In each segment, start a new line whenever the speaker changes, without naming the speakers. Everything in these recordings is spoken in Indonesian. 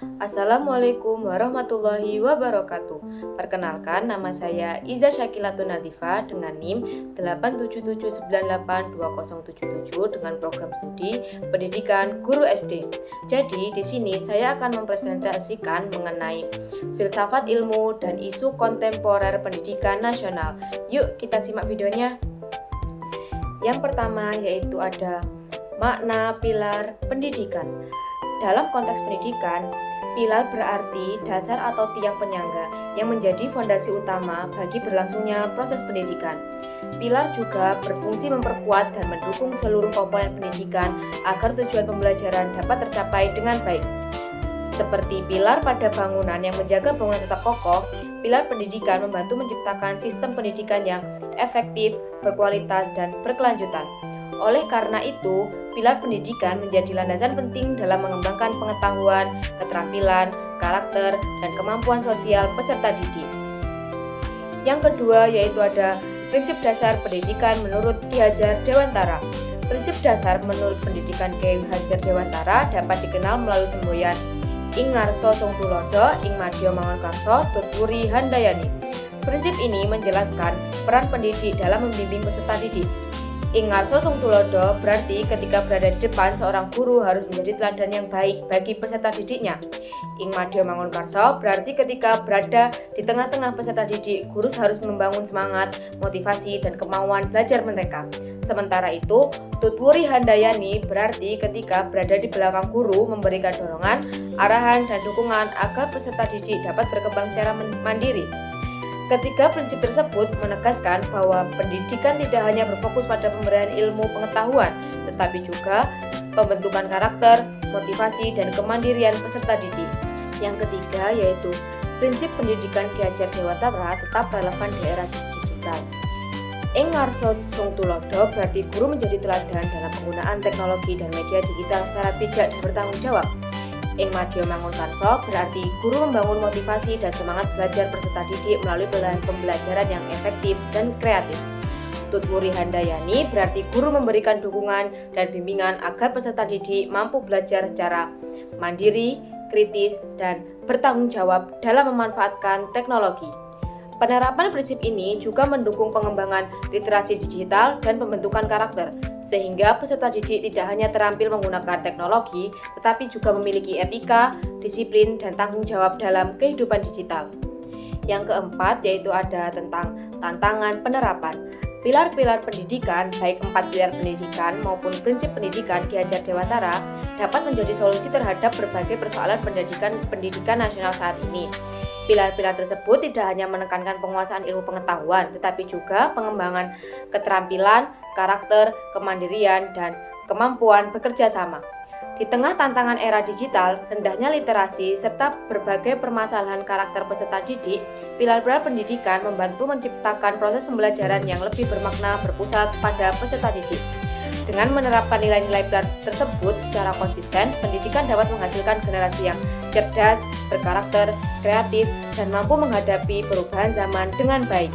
Assalamualaikum warahmatullahi wabarakatuh. Perkenalkan, nama saya Iza Syakilatun Nadifa dengan NIM 877982077 dengan program studi Pendidikan Guru SD. Jadi, di sini saya akan mempresentasikan mengenai filsafat ilmu dan isu kontemporer pendidikan nasional. Yuk, kita simak videonya. Yang pertama yaitu ada makna pilar pendidikan. Dalam konteks pendidikan, pilar berarti dasar atau tiang penyangga yang menjadi fondasi utama bagi berlangsungnya proses pendidikan. Pilar juga berfungsi memperkuat dan mendukung seluruh komponen pendidikan agar tujuan pembelajaran dapat tercapai dengan baik. Seperti pilar pada bangunan yang menjaga bangunan tetap kokoh, pilar pendidikan membantu menciptakan sistem pendidikan yang efektif, berkualitas, dan berkelanjutan. Oleh karena itu, pilar pendidikan menjadi landasan penting dalam mengembangkan pengetahuan, keterampilan, karakter, dan kemampuan sosial peserta didik. Yang kedua yaitu ada prinsip dasar pendidikan menurut Ki Hajar Dewantara. Prinsip dasar menurut pendidikan Ki Hajar Dewantara dapat dikenal melalui semboyan Ing Ngarso Sung Tulodo, Ing Madya Mangunkarso, Tutwuri Handayani. Prinsip ini menjelaskan peran pendidik dalam membimbing peserta didik. Ing Ngarso Sung Tulodo berarti ketika berada di depan, seorang guru harus menjadi teladan yang baik bagi peserta didiknya. Ing Madya Mangunkarso berarti ketika berada di tengah-tengah peserta didik, guru harus membangun semangat, motivasi, dan kemauan belajar mereka. Sementara itu, Tutwuri Handayani berarti ketika berada di belakang guru memberikan dorongan, arahan, dan dukungan agar peserta didik dapat berkembang secara mandiri. Ketiga prinsip tersebut menegaskan bahwa pendidikan tidak hanya berfokus pada pemberian ilmu pengetahuan, tetapi juga pembentukan karakter, motivasi, dan kemandirian peserta didik. Yang ketiga yaitu prinsip pendidikan Ki Hajar Dewantara tetap relevan di era digital. Ing Ngarso Sung Tulodo berarti guru menjadi teladan dalam penggunaan teknologi dan media digital secara bijak dan bertanggung jawab. Ing Madya Mangunkarso berarti guru membangun motivasi dan semangat belajar peserta didik melalui pembelajaran yang efektif dan kreatif. Tutwuri Handayani berarti guru memberikan dukungan dan bimbingan agar peserta didik mampu belajar secara mandiri, kritis, dan bertanggung jawab dalam memanfaatkan teknologi. Penerapan prinsip ini juga mendukung pengembangan literasi digital dan pembentukan karakter, sehingga peserta didik tidak hanya terampil menggunakan teknologi, tetapi juga memiliki etika, disiplin, dan tanggung jawab dalam kehidupan digital. Yang keempat yaitu ada tentang tantangan penerapan. Pilar-pilar pendidikan, baik 4 pilar pendidikan maupun prinsip pendidikan Ki Hajar Dewantara, dapat menjadi solusi terhadap berbagai persoalan pendidikan nasional saat ini. Pilar-pilar tersebut tidak hanya menekankan penguasaan ilmu pengetahuan, tetapi juga pengembangan keterampilan, karakter, kemandirian, dan kemampuan bekerja sama. Di tengah tantangan era digital, rendahnya literasi, serta berbagai permasalahan karakter peserta didik, pilar-pilar pendidikan membantu menciptakan proses pembelajaran yang lebih bermakna berpusat pada peserta didik. Dengan menerapkan nilai-nilai pilar tersebut secara konsisten, pendidikan dapat menghasilkan generasi yang cerdas, berkarakter, kreatif, dan mampu menghadapi perubahan zaman dengan baik.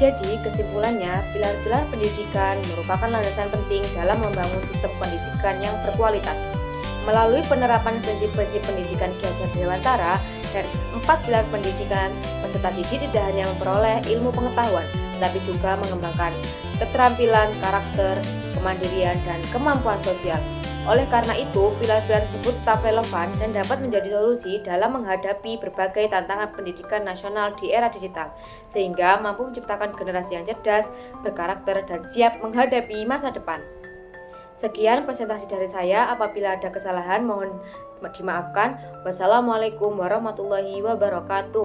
Jadi, kesimpulannya, pilar-pilar pendidikan merupakan landasan penting dalam membangun sistem pendidikan yang berkualitas. Melalui penerapan prinsip-prinsip pendidikan Ki Hajar Dewantara dan 4 pilar pendidikan, peserta didik tidak hanya memperoleh ilmu pengetahuan, tetapi juga mengembangkan keterampilan, karakter, kemandirian, dan kemampuan sosial. Oleh karena itu, pilar-pilar tersebut tetap relevan dan dapat menjadi solusi dalam menghadapi berbagai tantangan pendidikan nasional di era digital, sehingga mampu menciptakan generasi yang cerdas, berkarakter, dan siap menghadapi masa depan. Sekian presentasi dari saya, apabila ada kesalahan mohon dimaafkan. Wassalamualaikum warahmatullahi wabarakatuh.